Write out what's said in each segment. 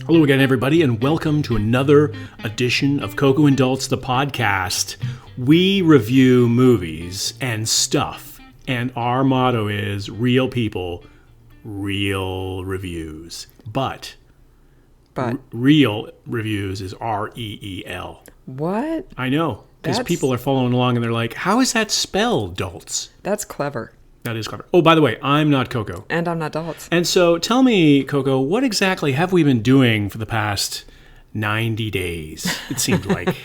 Hello again, everybody, and welcome to another edition of Coco and Adults, the podcast. We review movies and stuff, and our motto is real people, real reviews. But real reviews is R-E-E-L. What? I know, because people are following along and they're like, how is that spelled, Adults? That's clever. That is clever. Oh, by the way, I'm not Coco. And I'm not Daltz. And so tell me, Coco, what exactly have we been doing for the past 90 days, it seemed like?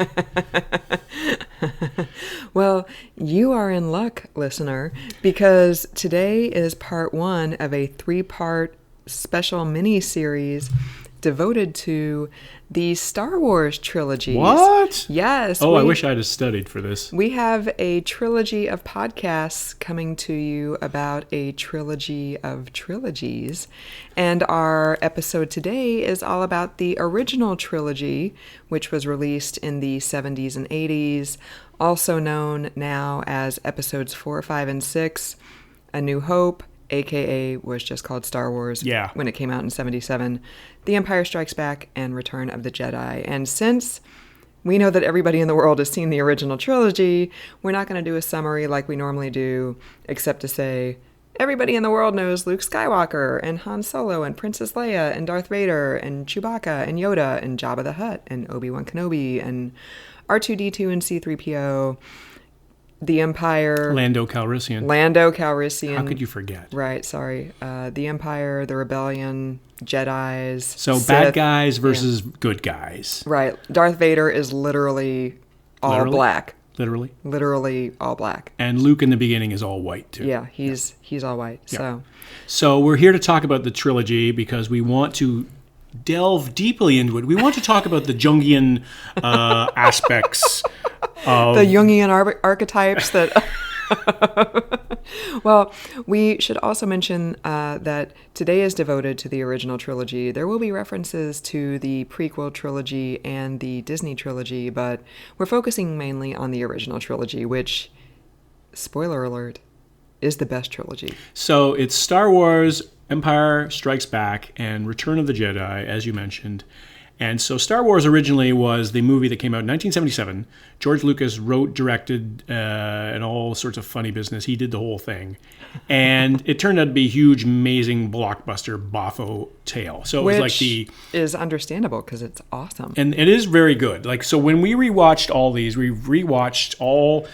Well, you are in luck, listener, because today is part one of a 3-part special mini-series devoted to the Star Wars trilogies. What? Yes. Oh, I wish I'd have studied for this. We have a trilogy of podcasts coming to you about a trilogy of trilogies. And our episode today is all about the original trilogy, which was released in the 70s and 80s, also known now as episodes 4, 5, and 6, A New Hope, aka was just called Star Wars when it came out in 77, The Empire Strikes Back, and Return of the Jedi. And since we know that everybody in the world has seen the original trilogy, we're not going to do a summary like we normally do, except to say everybody in the world knows Luke Skywalker and Han Solo and Princess Leia and Darth Vader and Chewbacca and Yoda and Jabba the Hutt and Obi-Wan Kenobi and R2-D2 and C-3PO, the Empire... Lando Calrissian. How could you forget? Right, sorry. The Empire, the Rebellion, Jedis, So Sith. bad guys versus good guys. Right. Darth Vader is literally all black. Literally all black. And Luke in the beginning is all white, too. Yeah, he's all white. Yeah. So we're here to talk about the trilogy because we want to delve deeply into it. We want to talk about the Jungian aspects of... The Jungian archetypes that... Well, we should also mention that today is devoted to the original trilogy. There will be references to the prequel trilogy and the Disney trilogy, but we're focusing mainly on the original trilogy, which, spoiler alert, is the best trilogy. So it's Star Wars, Empire Strikes Back, and Return of the Jedi, as you mentioned. And so Star Wars originally was the movie that came out in 1977. George Lucas wrote, directed, and all sorts of funny business. He did the whole thing. And it turned out to be a huge, amazing, blockbuster, boffo tale. So it was like the... is understandable because it's awesome. And it is very good. Like, so when we rewatched all these, we rewatched all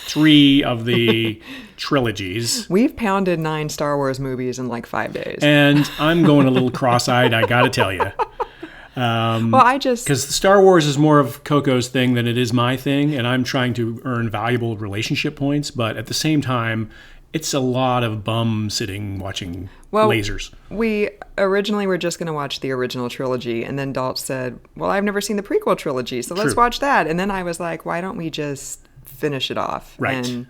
3 of the trilogies. We've pounded 9 Star Wars movies in like 5 days. And I'm going a little cross-eyed, I gotta tell you. Because Star Wars is more of Coco's thing than it is my thing, and I'm trying to earn valuable relationship points, but at the same time, it's a lot of bum sitting watching lasers. We originally were just going to watch the original trilogy, and then Dalt said, well, I've never seen the prequel trilogy, so let's watch that. And then I was like, why don't we just finish it off? Right. And,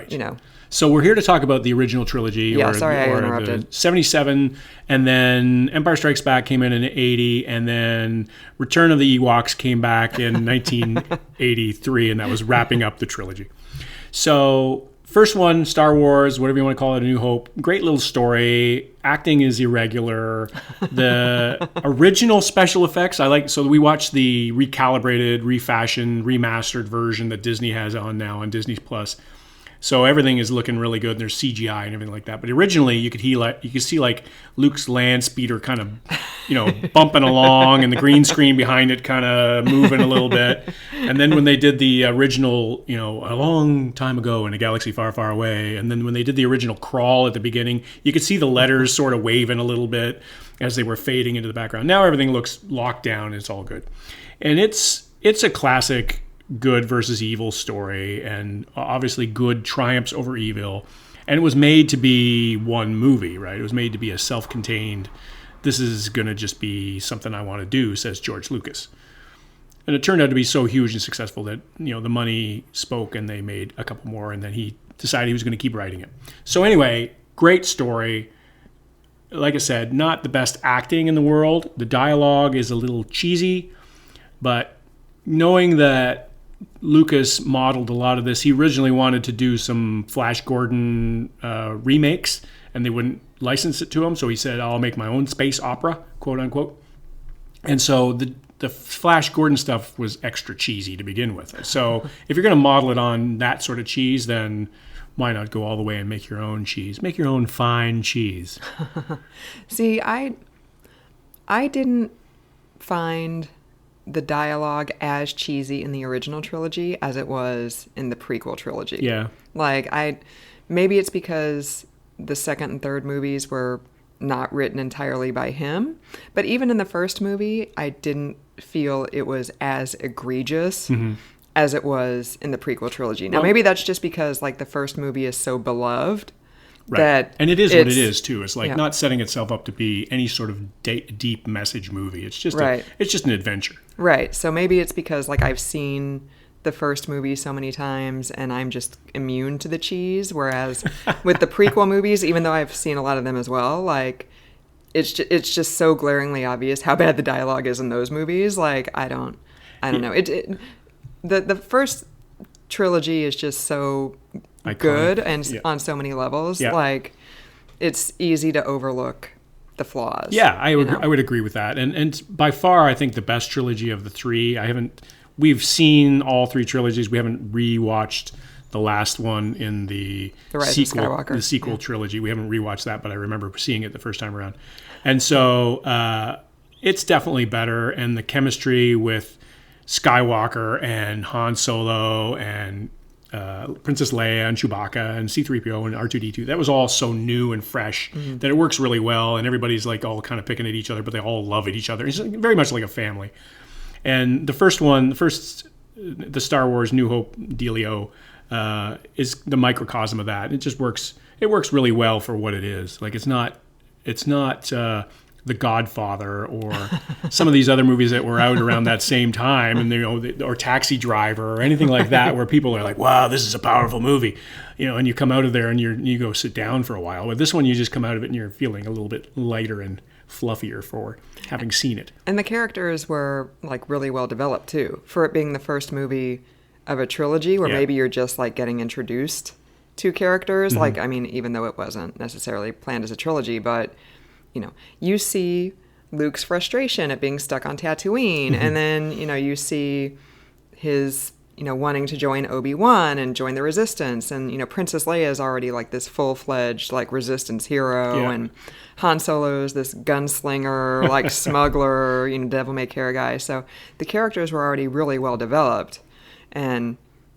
you know. So we're here to talk about the original trilogy. I interrupted. 77, and then Empire Strikes Back came in 80, and then Return of the Ewoks came back in 1983, and that was wrapping up the trilogy. So first one, Star Wars, whatever you want to call it, A New Hope. Great little story. Acting is irregular. The original special effects, I like. So we watched the recalibrated, refashioned, remastered version that Disney has on now on Disney Plus. So everything is looking really good. There's CGI and everything like that. But originally, you could see like Luke's land speeder kind of, bumping along, and the green screen behind it kind of moving a little bit. And then when they did the original, a long time ago in a galaxy far, far away, and then when they did the original crawl at the beginning, you could see the letters sort of waving a little bit as they were fading into the background. Now everything looks locked down and it's all good. And it's a classic good versus evil story, and obviously good triumphs over evil. And it was made to be one movie, right? It was made to be a self-contained, this is going to just be something I want to do, says George Lucas. And it turned out to be so huge and successful that, the money spoke and they made a couple more, and then he decided he was going to keep writing it. So anyway, great story. Like I said, not the best acting in the world. The dialogue is a little cheesy, but knowing that Lucas modeled a lot of this. He originally wanted to do some Flash Gordon remakes, and they wouldn't license it to him. So he said, I'll make my own space opera, quote unquote. And so the Flash Gordon stuff was extra cheesy to begin with. So if you're going to model it on that sort of cheese, then why not go all the way and make your own cheese? Make your own fine cheese. See, I didn't find the dialogue as cheesy in the original trilogy as it was in the prequel trilogy. Yeah. Like, maybe it's because the second and third movies were not written entirely by him, but even in the first movie, I didn't feel it was as egregious as it was in the prequel trilogy. Now, maybe that's just because, like, the first movie is so beloved. Right. That and it is what it is too. It's like yeah. not setting itself up to be any sort of deep message movie. It's just Right. it's just an adventure. Right. So maybe it's because, like, I've seen the first movie so many times and I'm just immune to the cheese, whereas with the prequel movies, even though I've seen a lot of them as well, like, it's just so glaringly obvious how bad the dialogue is in those movies. Like, I don't know. The first trilogy is just so Iconic. good and on so many levels. Yeah. Like, it's easy to overlook the flaws. Yeah, I would agree with that. And by far, I think the best trilogy of the three. We've seen all three trilogies. We haven't rewatched the last one in the Rise sequel, of Skywalker. the sequel trilogy. We haven't rewatched that, but I remember seeing it the first time around. And so it's definitely better. And the chemistry with Skywalker and Han Solo and Princess Leia and Chewbacca and C-3PO and R2-D2, that was all so new and fresh that it works really well, and everybody's like all kind of picking at each other, but they all love each other. It's very much like a family. And the Star Wars New Hope dealio is the microcosm of that. It just works. It works really well for what it is. Like, it's not The Godfather or some of these other movies that were out around that same time, and or Taxi Driver or anything like that, where people are like, "Wow, this is a powerful movie," and you come out of there and you go sit down for a while. With this one, you just come out of it and you're feeling a little bit lighter and fluffier for having seen it. And the characters were, like, really well developed too, for it being the first movie of a trilogy where maybe you're just, like, getting introduced to characters. Like, I mean, even though it wasn't necessarily planned as a trilogy, but you see Luke's frustration at being stuck on Tatooine, and then you see his wanting to join Obi-Wan and join the Resistance, and Princess Leia is already, like, this full-fledged, like, Resistance hero, and Han Solo's this gunslinger, like, smuggler, devil-may-care guy. So the characters were already really well developed, and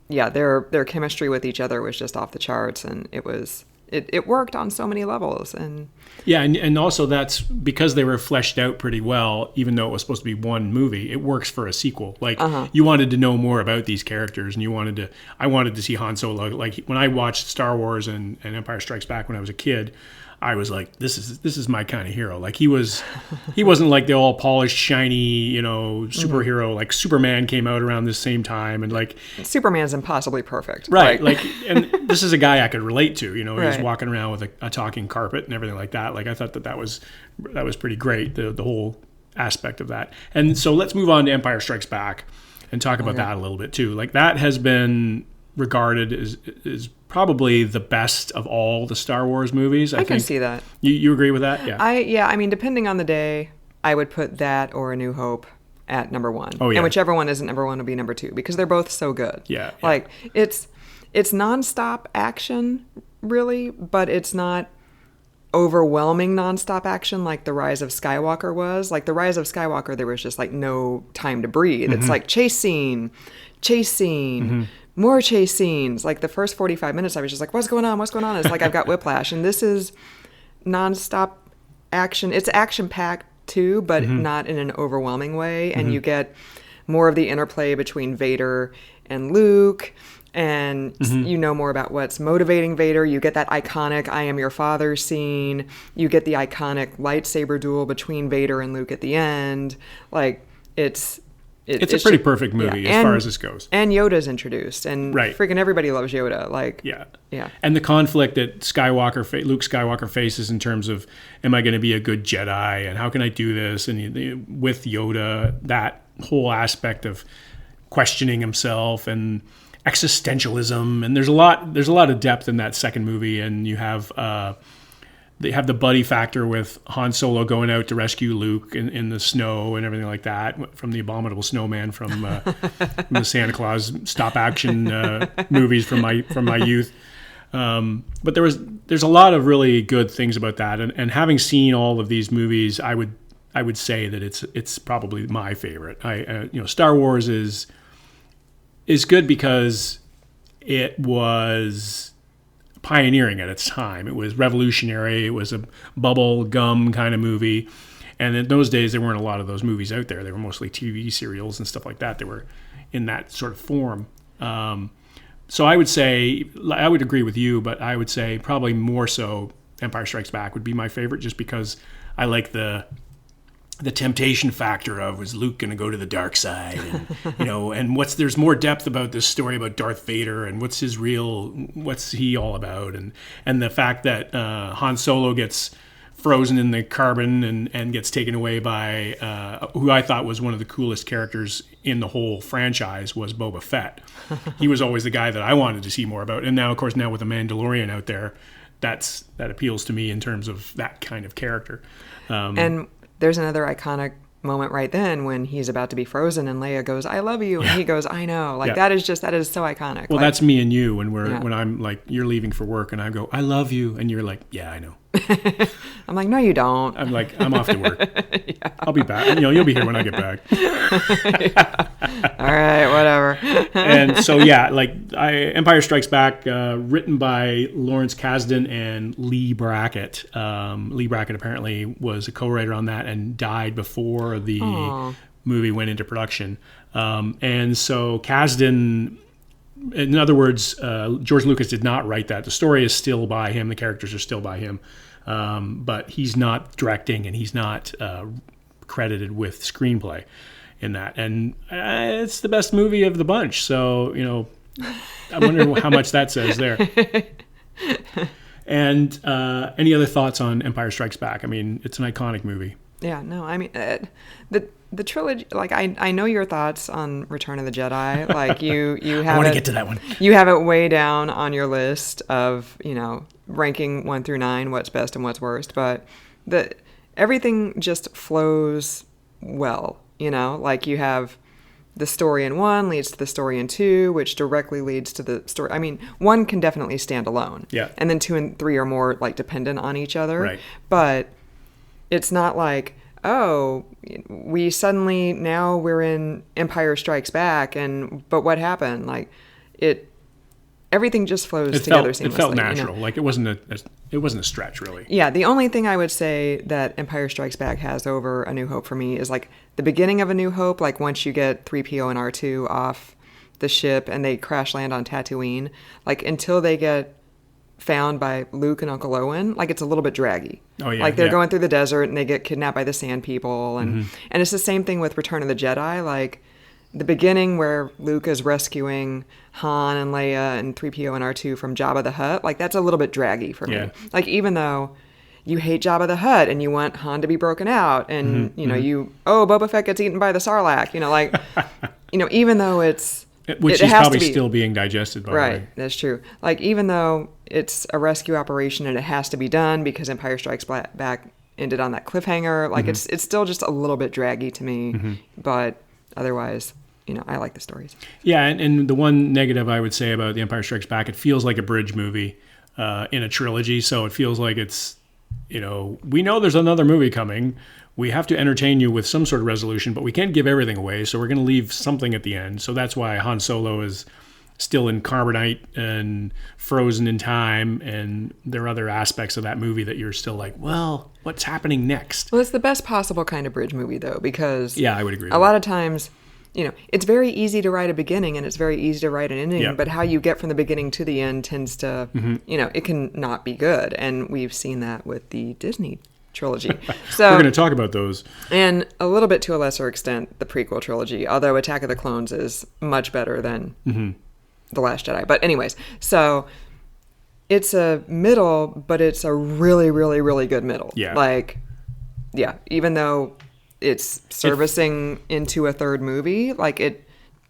yeah, their chemistry with each other was just off the charts, and it worked on so many levels. And yeah, and also that's because they were fleshed out pretty well, even though it was supposed to be one movie, it works for a sequel. Like, you wanted to know more about these characters, and I wanted to see Han Solo. Like, when I watched Star Wars and Empire Strikes Back when I was a kid, I was like, this is my kind of hero. Like, he wasn't like the all polished, shiny, superhero. Like, Superman came out around the same time, and like Superman's impossibly perfect. Right. Like, and this is a guy I could relate to, he Right. was walking around with a talking carpet and everything like that. Like, I thought that was pretty great, the whole aspect of that. And so let's move on to Empire Strikes Back and talk about that a little bit too. Like, that has been regarded as probably the best of all the Star Wars movies. I can see that. You agree with that? Yeah. I mean, depending on the day, I would put that or A New Hope at number one. Oh, yeah. And whichever one isn't number one would be number two, because they're both so good. Yeah. Like, it's nonstop action, really, but it's not overwhelming nonstop action like The Rise of Skywalker was. Like, The Rise of Skywalker, there was just, like, no time to breathe. It's like chase scene, more chase scenes. Like, the first 45 minutes, I was just like, what's going on? It's like I've got whiplash. And this is nonstop action. It's action-packed, too, but not in an overwhelming way. And you get more of the interplay between Vader and Luke, and more about what's motivating Vader. You get that iconic "I am your father" scene. You get the iconic lightsaber duel between Vader and Luke at the end. Like, it's a pretty perfect movie as far as this goes. And Yoda's introduced, and freaking everybody loves Yoda. Like, yeah. And the conflict that Luke Skywalker faces in terms of, am I going to be a good Jedi, and how can I do this? And with Yoda, that whole aspect of questioning himself and existentialism, and there's a lot of depth in that second movie. And you have they have the buddy factor with Han Solo going out to rescue Luke in the snow and everything like that from the Abominable Snowman from the Santa Claus stop action movies from my youth. But there's a lot of really good things about that, and having seen all of these movies, I would say that it's probably my favorite. Star Wars is good because it was pioneering at its time. It was revolutionary. It was a bubble gum kind of movie. And in those days, there weren't a lot of those movies out there. They were mostly TV serials and stuff like that. They were in that sort of form. So I would say, I would agree with you, but I would say probably more so Empire Strikes Back would be my favorite, just because I like the temptation factor of, was Luke going to go to the dark side, and and there's more depth about this story about Darth Vader and what's he all about, and the fact that Han Solo gets frozen in the carbon and gets taken away by who I thought was one of the coolest characters in the whole franchise was Boba Fett. He was always the guy that I wanted to see more about, and now of course with the Mandalorian out there, that appeals to me in terms of that kind of character. And there's another iconic moment right then when he's about to be frozen and Leia goes, "I love you," and he goes, "I know." That is so iconic. Well, that's me and you when I'm like, you're leaving for work and I go, "I love you," and you're like, "Yeah, I know." I'm like, "No, you don't." I'm like, "I'm off to work. Yeah. I'll be back. You'll be here when I get back." All right, whatever. And so Empire Strikes Back, written by Lawrence Kasdan and Lee Brackett. Lee Brackett apparently was a co-writer on that and died before the movie went into production. And so Kasdan, in other words, George Lucas did not write that. The story is still by him. The characters are still by him. But he's not directing, and he's not credited with screenplay in that. And it's the best movie of the bunch. So, I wonder how much that says there. And any other thoughts on Empire Strikes Back? I mean, it's an iconic movie. Yeah, no, I mean, the trilogy, I know your thoughts on Return of the Jedi. Like, you have I want to get to that one. You have it way down on your list of, ranking 1 through 9, what's best and what's worst. But everything just flows well, Like, you have the story in 1 leads to the story in 2, which directly leads to the story. I mean, 1 can definitely stand alone. Yeah. And then 2 and 3 are more, dependent on each other. Right. But it's not like, oh, now we're in Empire Strikes Back, but what happened? Everything just flows together seamlessly. It felt natural. Like it wasn't a stretch, really. Yeah, the only thing I would say that Empire Strikes Back has over A New Hope for me is the beginning of A New Hope. Once you get 3PO and R2 off the ship and they crash land on Tatooine, until they get found by Luke and Uncle Owen, it's a little bit draggy. Oh yeah. They're going through the desert and they get kidnapped by the Sand People, and it's the same thing with Return of the Jedi. The beginning where Luke is rescuing Han and Leia and 3PO and R2 from Jabba the Hutt, that's a little bit draggy for me. Even though you hate Jabba the Hutt and you want Han to be broken out, and Boba Fett gets eaten by the Sarlacc, even though it's which is probably still being digested, by the way. Right, that's true. Even though it's a rescue operation and it has to be done because Empire Strikes Back ended on that cliffhanger, it's still just a little bit draggy to me, but otherwise, I like the stories. Yeah, and the one negative I would say about The Empire Strikes Back, it feels like a bridge movie in a trilogy, so it feels like it's, we know there's another movie coming. We have to entertain you with some sort of resolution, but we can't give everything away, so we're going to leave something at the end. So that's why Han Solo is still in carbonite and frozen in time, and there are other aspects of that movie that you're still like, well, what's happening next? Well, it's the best possible kind of bridge movie, though, because I would agree with a lot of times, it's very easy to write a beginning and it's very easy to write an ending, but how you get from the beginning to the end tends to, it can not be good. And we've seen that with the Disney trilogy. So we're going to talk about those. And a little bit to a lesser extent, the prequel trilogy, although Attack of the Clones is much better than The Last Jedi. But anyways, so it's a middle, but it's a really, really, really good middle. Yeah. Even though it's servicing into a third movie, it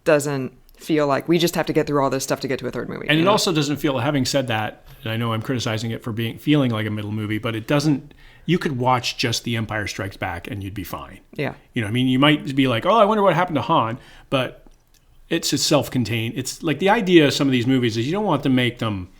doesn't feel like we just have to get through all this stuff to get to a third movie. And it also doesn't feel, having said that, and I know I'm criticizing it for feeling like a middle movie, but it doesn't. You could watch just The Empire Strikes Back and you'd be fine. Yeah. You know, I mean, you might be like, oh, I wonder what happened to Han, but it's a self-contained. It's like the idea of some of these movies is you don't want to make them,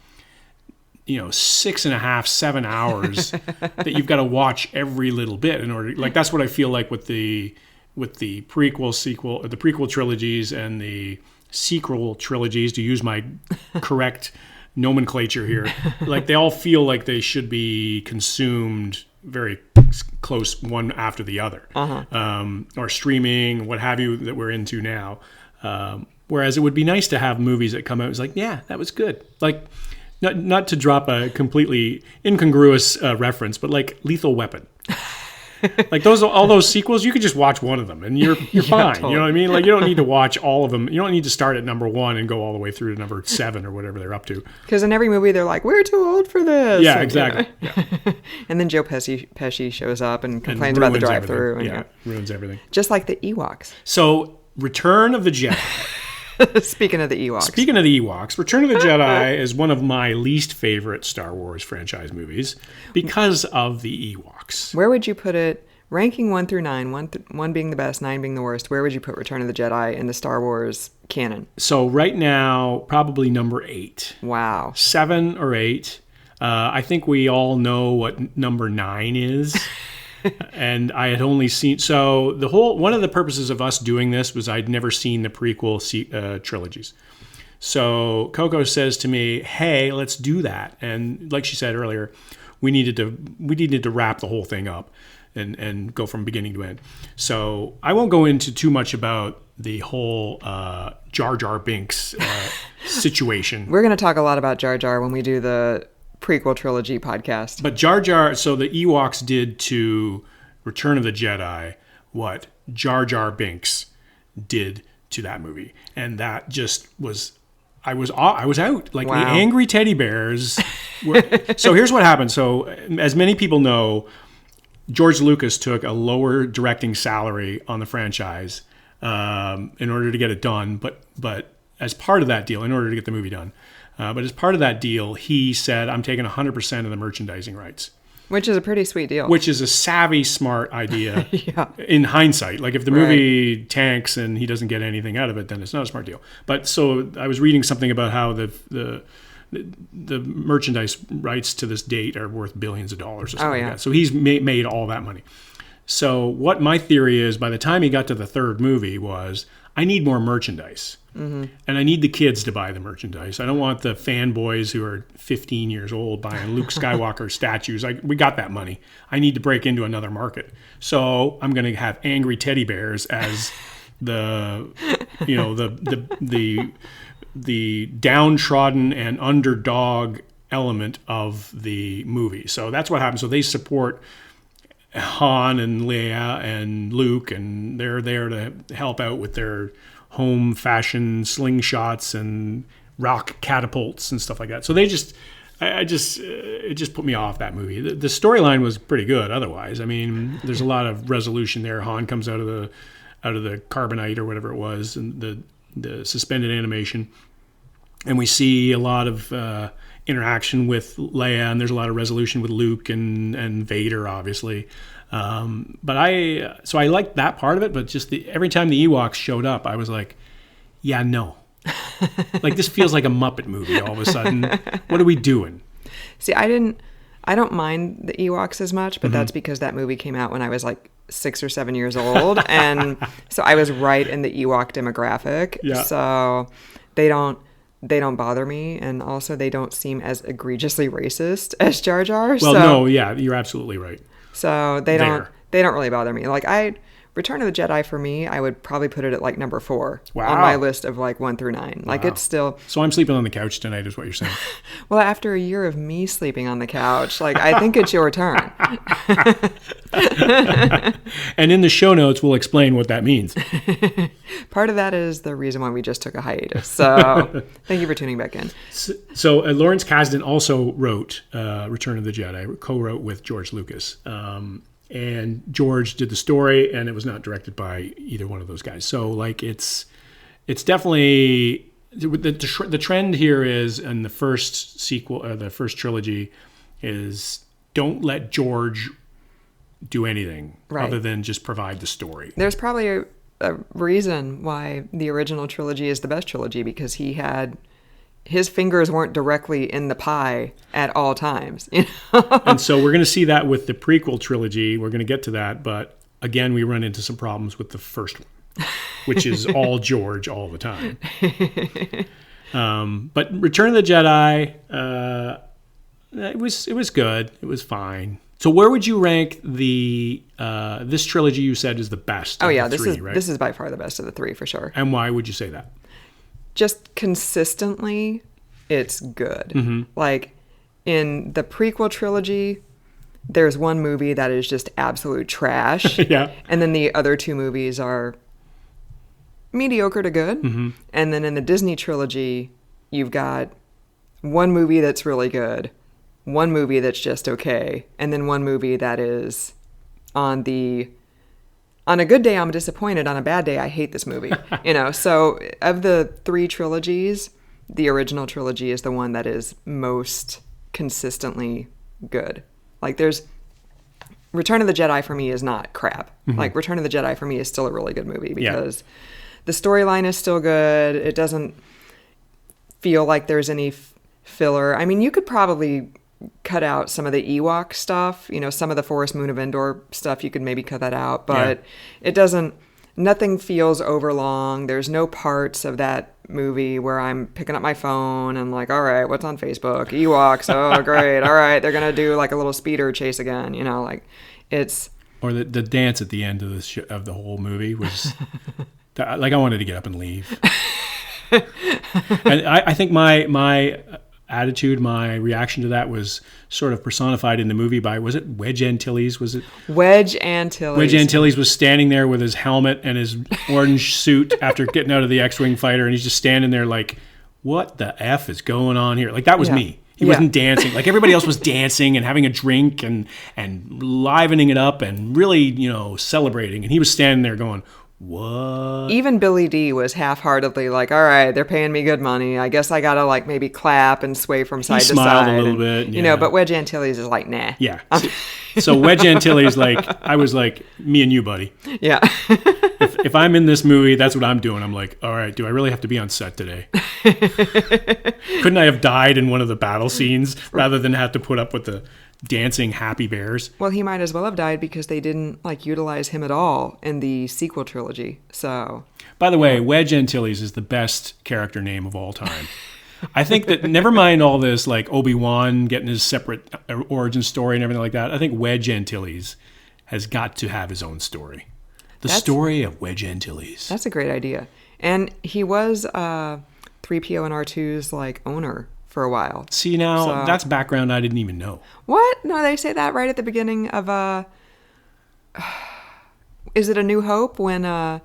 6.5, 7 hours that you've got to watch every little bit in order. Like that's what I feel like with the prequel trilogies and the sequel trilogies, to use my correct nomenclature here. Like they all feel like they should be consumed very close one after the other, or streaming, what have you, that we're into now. Whereas it would be nice to have movies that come out. It's like, yeah, that was good. Like, not to drop a completely incongruous reference, but like Lethal Weapon. Like all those sequels, you could just watch one of them and you're fine. Totally. You know what I mean? Like you don't need to watch all of them. You don't need to start at number 1 and go all the way through to number 7 or whatever they're up to. Because in every movie they're like, we're too old for this. Yeah, exactly. Yeah. And then Joe Pesci shows up and complains about the drive-thru. Yeah, ruins everything. Just like the Ewoks. So Return of the Jedi. Speaking of the Ewoks, Return of the Jedi is one of my least favorite Star Wars franchise movies because of the Ewoks. Where would you put it, ranking 1 through 9, 1 being the best, 9 being the worst, where would you put Return of the Jedi in the Star Wars canon? So right now, probably number 8. Wow. 7 or 8. I think we all know what number 9 is. And I had only seen, so one of the purposes of us doing this was I'd never seen the prequel trilogies. So Coco says to me, hey, let's do that. And like she said earlier, we needed to wrap the whole thing up and go from beginning to end. So I won't go into too much about the whole Jar Jar Binks situation. We're going to talk a lot about Jar Jar when we do the prequel trilogy podcast. But Jar Jar, so the Ewoks did to Return of the Jedi what Jar Jar Binks did to that movie. And that just was, I was out. Like, wow. The angry teddy bears were, so here's what happened. So as many people know, George Lucas took a lower directing salary on the franchise in order to get it done. But as part of that deal, in order to get the movie done, but as part of that deal, he said, I'm taking 100% of the merchandising rights. Which is a pretty sweet deal. Which is a savvy, smart idea in hindsight. Like if the movie tanks and he doesn't get anything out of it, then it's not a smart deal. But so I was reading something about how the merchandise rights to this date are worth billions of dollars or something like that. So he's made all that money. So what my theory is, by the time he got to the third movie was, I need more merchandise. Mm-hmm. And I need the kids to buy the merchandise. I don't want the fanboys who are 15 years old buying Luke Skywalker statues. We got that money. I need to break into another market. So I'm going to have angry teddy bears as the downtrodden and underdog element of the movie. So that's what happens. So they support Han and Leia and Luke, and they're there to help out with their home fashion slingshots and rock catapults and stuff like that. So it just put me off that movie. The storyline was pretty good otherwise. I mean, there's a lot of resolution there. Han comes out of the carbonite or whatever it was, and the suspended animation, and we see a lot of interaction with Leia, and there's a lot of resolution with Luke and Vader, obviously. But I liked that part of it, but just every time the Ewoks showed up, I was like, yeah, no. Like, this feels like a Muppet movie all of a sudden. What are we doing? See, I don't mind the Ewoks as much, but that's because that movie came out when I was like 6 or 7 years old. And so I was right in the Ewok demographic. Yeah. So they don't bother me, and also they don't seem as egregiously racist as Jar Jar. Well, no, yeah, you're absolutely right. So they don't really bother me. Like Return of the Jedi for me, I would probably put it at like number 4 on my list of like 1 through 9. Like it's still. So I'm sleeping on the couch tonight, is what you're saying? Well, after a year of me sleeping on the couch, like I think it's your turn. And in the show notes, we'll explain what that means. Part of that is the reason why we just took a hiatus. So thank you for tuning back in. So Lawrence Kasdan also wrote Return of the Jedi, co-wrote with George Lucas. And George did the story, and it was not directed by either one of those guys. So like it's definitely the trend here is in the first sequel, the first trilogy, is don't let George do anything other than just provide the story. There's probably a reason why the original trilogy is the best trilogy, because his fingers weren't directly in the pie at all times. And so we're going to see that with the prequel trilogy. We're going to get to that, but again, we run into some problems with the first one, which is all George all the time. But Return of the Jedi, it was good. It was fine. So where would you rank this trilogy? You said is the best. Oh yeah, right? This is by far the best of the three for sure. And why would you say that? Just consistently, it's good. Mm-hmm. Like in the prequel trilogy, there's one movie that is just absolute trash. Yeah. And then the other two movies are mediocre to good. Mm-hmm. And then in the Disney trilogy, you've got one movie that's really good, one movie that's just okay, and then one movie that is on a good day, I'm disappointed. On a bad day, I hate this movie. So of the three trilogies, the original trilogy is the one that is most consistently good. Like Return of the Jedi for me is not crap. Mm-hmm. Like Return of the Jedi for me is still a really good movie because the storyline is still good. It doesn't feel like there's any filler. I mean, you could probably cut out some of the Ewok stuff, some of the Forest Moon of Endor stuff, you could maybe cut that out, but nothing feels overlong. There's no parts of that movie where I'm picking up my phone and like, all right, what's on Facebook? Ewoks, oh great, all right, they're gonna do like a little speeder chase again, like it's... Or the dance at the end of of the whole movie was, like I wanted to get up and leave. And I think my attitude, my reaction to that was sort of personified in the movie by, was it Wedge Antilles? Was it Wedge Antilles? Wedge Antilles was standing there with his helmet and his orange suit after getting out of the X-Wing fighter, and he's just standing there like, what the F is going on here? Like that was me. He wasn't dancing. Like everybody else was dancing and having a drink and livening it up and really, celebrating. And he was standing there going, what? Even Billy D was half-heartedly like, all right, they're paying me good money. I guess I got to like maybe clap and sway from side to side. He smiled a little bit. But Wedge Antilles is like, nah. Yeah. So Wedge Antilles, I was like, me and you, buddy. Yeah. if I'm in this movie, that's what I'm doing. I'm like, all right, do I really have to be on set today? Couldn't I have died in one of the battle scenes rather than have to put up with the dancing happy bears? Well, he might as well have died because they didn't utilize him at all in the sequel trilogy. So, by the way, Wedge Antilles is the best character name of all time. I think that, never mind all this like Obi-Wan getting his separate origin story and everything like that, I think Wedge Antilles has got to have his own story. That's story of Wedge Antilles. That's a great idea. And he was 3PO and R2's owner for a while. See, now that's background I didn't even know. What? No, they say that right at the beginning of is it A New Hope when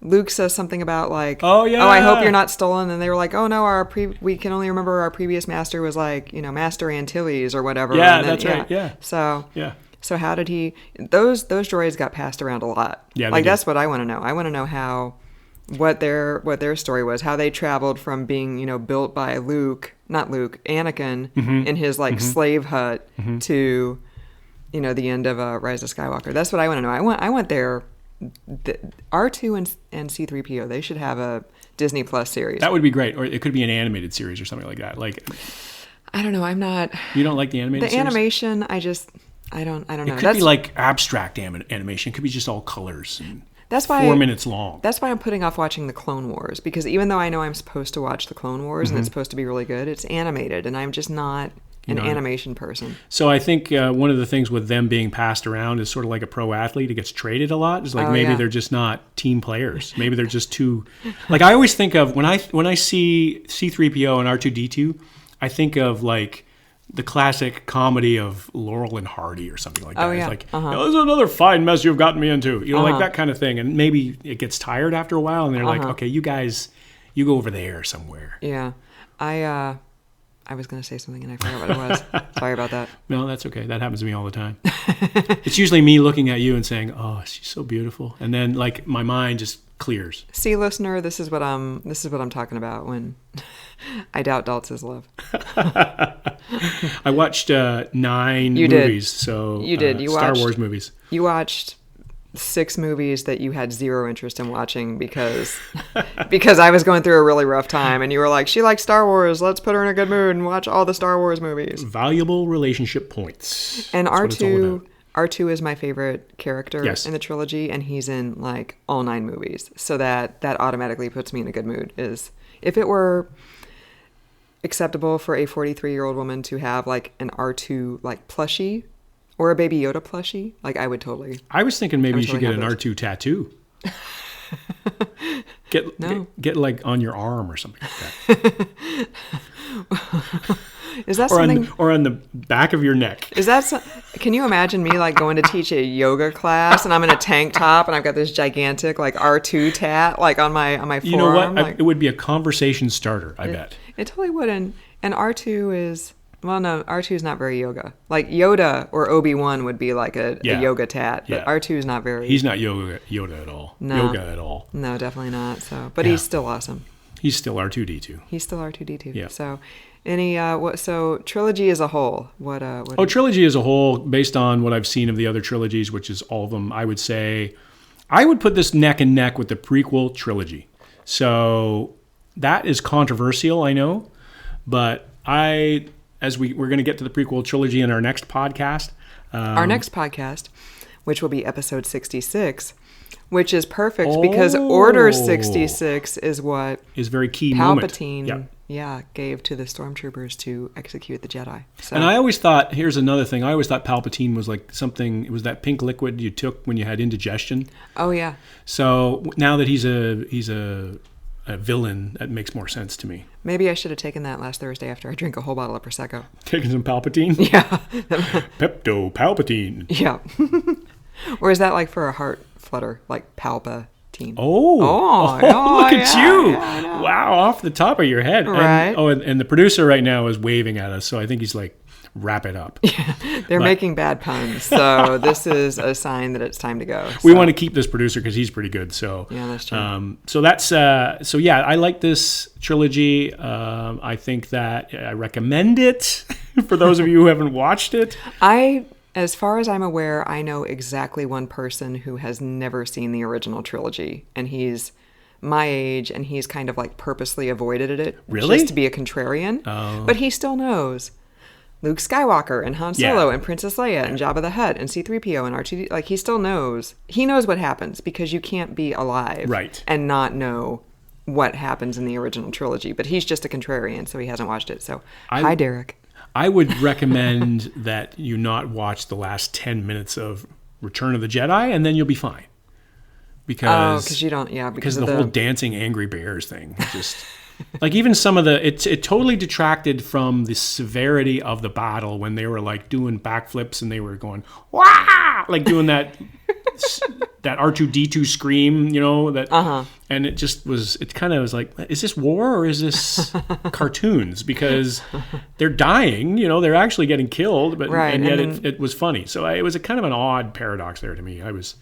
Luke says something about oh I hope you're not stolen, and they were like, oh no, we can only remember our previous master was Master Antilles or whatever. Yeah, and then, that's right. Yeah. So how did he? Those droids got passed around a lot. Yeah, that's what I want to know. I want to know what their story was, how they traveled from being built by Anakin in his slave hut to the end of Rise of Skywalker. That's what I want to know. I want their R2 and C-3PO. They should have a Disney Plus series. That would be great, or it could be an animated series or something like that. I don't know. I'm not. You don't like the animated series? The animation, I don't know. It could be abstract animation. It could be just all colors. That's why 4 minutes long. That's why I'm putting off watching the Clone Wars, because even though I know I'm supposed to watch the Clone Wars and it's supposed to be really good, it's animated, and I'm just not an animation person. So I think one of the things with them being passed around is sort of like a pro athlete who gets traded a lot. It's maybe they're just not team players. Maybe they're just too. I always think of when I see C-3PO and R2-D2, I think of the classic comedy of Laurel and Hardy or something like that. Oh, yeah. It's this is another fine mess you've gotten me into. Like that kind of thing. And maybe it gets tired after a while, and they're like, okay, you guys, you go over there somewhere. Yeah. I was going to say something and I forgot what it was. Sorry about that. No, that's okay. That happens to me all the time. It's usually me looking at you and saying, oh, she's so beautiful. And then my mind just clears. See, listener, this is what I'm talking about when I doubt Daltz's love. I watched 9 You movies. did. So You did. You Star watched- Wars movies. You watched 6 movies that you had zero interest in watching because I was going through a really rough time, and you were like, she likes Star Wars, let's put her in a good mood and watch all the Star Wars movies. Valuable relationship points. And That's what it's all about. R2 is my favorite character Yes. in the trilogy, and he's in like all 9 movies. So that automatically puts me in a good mood. Is if it were acceptable for a 43-year-old woman to have like an R2 like plushie or a Baby Yoda plushie, like I would totally. I was thinking maybe you should totally get an have R2 tattoo. Get like on your arm or something like that. Is that or something? or on the back of your neck. Is that? Can you imagine me like going to teach a yoga class and I'm in a tank top and I've got this gigantic like R2 tat like on my forearm? You know what? Like, It would be a conversation starter, I bet. It totally would. And R2 is, well, no, R2 is not very yoga. Like Yoda or Obi-Wan would be like a yoga tat, but Yeah. R2 is not very. He's not Yoda at all. No. Yoga at all. No, definitely not. So, but Yeah. he's still awesome. He's still R2D2. He's still R2D2. Yeah. So, so trilogy as a whole, what Trilogy as a whole, based on what I've seen of the other trilogies, which is all of them, I would say, I would put this neck and neck with the prequel trilogy. So that is controversial, I know, but we're going to get to the prequel trilogy in our next podcast. our next podcast, which will be episode 66, which is perfect because Order 66 is what Is very key Palpatine, moment. gave to the stormtroopers to execute the Jedi. So, And I always thought, here's another thing, I always thought Palpatine was like something, it was that pink liquid you took when you had indigestion. oh yeah, So now that he's a villain, that makes more sense to me. maybe I should have taken that last Thursday after I drank a whole bottle of prosecco. Taking some Palpatine? Yeah, Pepto Palpatine. yeah. Or is that like for a heart flutter, like Palpatine? Oh, look at yeah, you. yeah, I know. Wow, off the top of your head. Right. And the producer right now is waving at us, so I think he's like, wrap it up. They're making bad puns, so this is a sign that it's time to go. We So, want to keep this producer because he's pretty good. So Yeah, that's true. So that's I like this trilogy. I think that I recommend it for those of you who haven't watched it. As far as I'm aware, I know exactly one person who has never seen the original trilogy, and he's my age, and he's kind of like purposely avoided it Really? just to be a contrarian. Oh. But he still knows Luke Skywalker and Han Solo Yeah. and Princess Leia and Jabba the Hutt and C-3PO and R2D. Like he still knows. He knows what happens because you can't be alive Right. and not know what happens in the original trilogy. But he's just a contrarian, so he hasn't watched it. So hi, Derek. I would recommend that you not watch the last 10 minutes of Return of the Jedi, and then you'll be fine. Because you don't, because the of whole dancing angry bears thing. Just like even some of it totally detracted from the severity of the battle when they were like doing backflips and they were going, wah! Like doing that R2D2 scream, and it just was, it kind of was like, is this war or is this cartoons? Because they're dying, they're actually getting killed, but Right, and yet and then- it was funny. So it was a kind of an odd paradox there to me. I was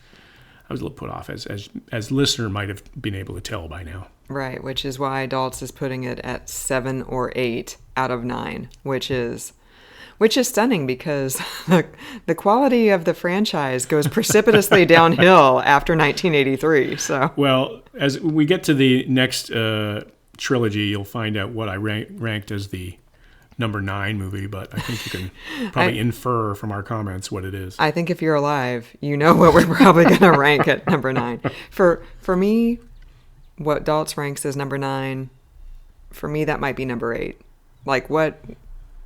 a little put off, as listener might have been able to tell by now. Right, which is why Daltz is putting it at 7 or 8 out of 9, which is stunning because the quality of the franchise goes precipitously downhill after 1983. So Well, as we get to the next trilogy, you'll find out what I ranked as the number 9 movie, but I think you can probably infer from our comments what it is. I think if you're alive, you know what we're probably going to rank at number 9. For me, what Daltz ranks as number 9, for me that might be number 8. Like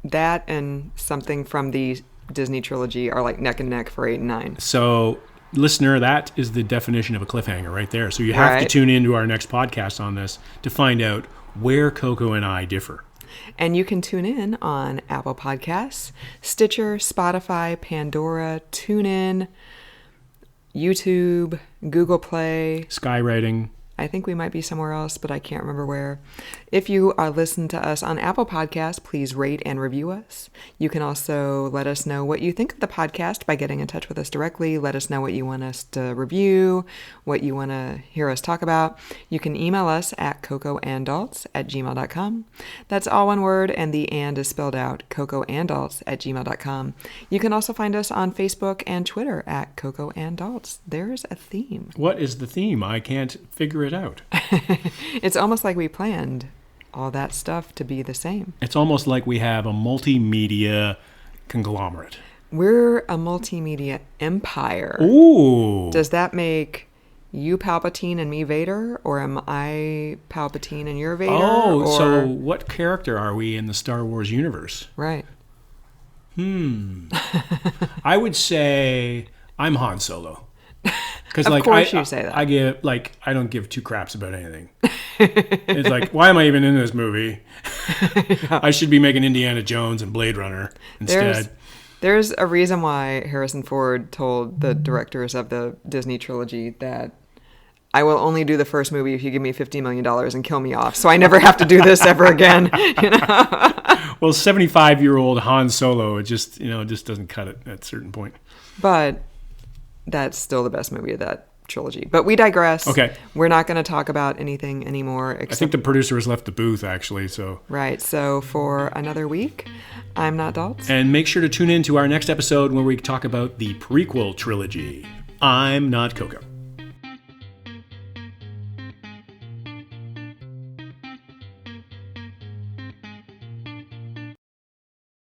that and something from the Disney trilogy are like neck and neck for 8 and 9. So, listener, that is the definition of a cliffhanger right there. So you have to Right. tune into our next podcast on this to find out where Coco and I differ. And you can tune in on Apple Podcasts, Stitcher, Spotify, Pandora, TuneIn, YouTube, Google Play, Skywriting. I think we might be somewhere else, but I can't remember where. If you are listening to us on Apple Podcasts, please rate and review us. You can also let us know what you think of the podcast by getting in touch with us directly. Let us know what you want us to review, what you want to hear us talk about. You can email us at cocoandalts@gmail.com. That's all one word, and the and is spelled out, cocoandalts@gmail.com. You can also find us on Facebook and Twitter at cocoandalts. There's a theme. What is the theme? I can't figure it out. It's almost like we planned all that stuff to be the same. It's almost like we have a multimedia conglomerate. We're a multimedia empire. Ooh. Does that make you Palpatine and me Vader, or am I Palpatine and you're Vader? Oh, so what character are we in the Star Wars universe? Right. I would say I'm Han Solo. Because Of course you say that. I don't give two craps about anything. It's like, why am I even in this movie? I should be making Indiana Jones and Blade Runner instead. There's a reason why Harrison Ford told the directors of the Disney trilogy that I will only do the first movie if you give me $50 million and kill me off, so I never have to do this ever again. You know? Well, 75-year-old Han Solo, it just doesn't cut it at a certain point. But that's still the best movie of that trilogy. But we digress. Okay. We're not going to talk about anything anymore. I think the producer has left the booth, actually. So Right. So for another week, I'm Not Daltz. And make sure to tune in to our next episode where we talk about the prequel trilogy. I'm Not Coco.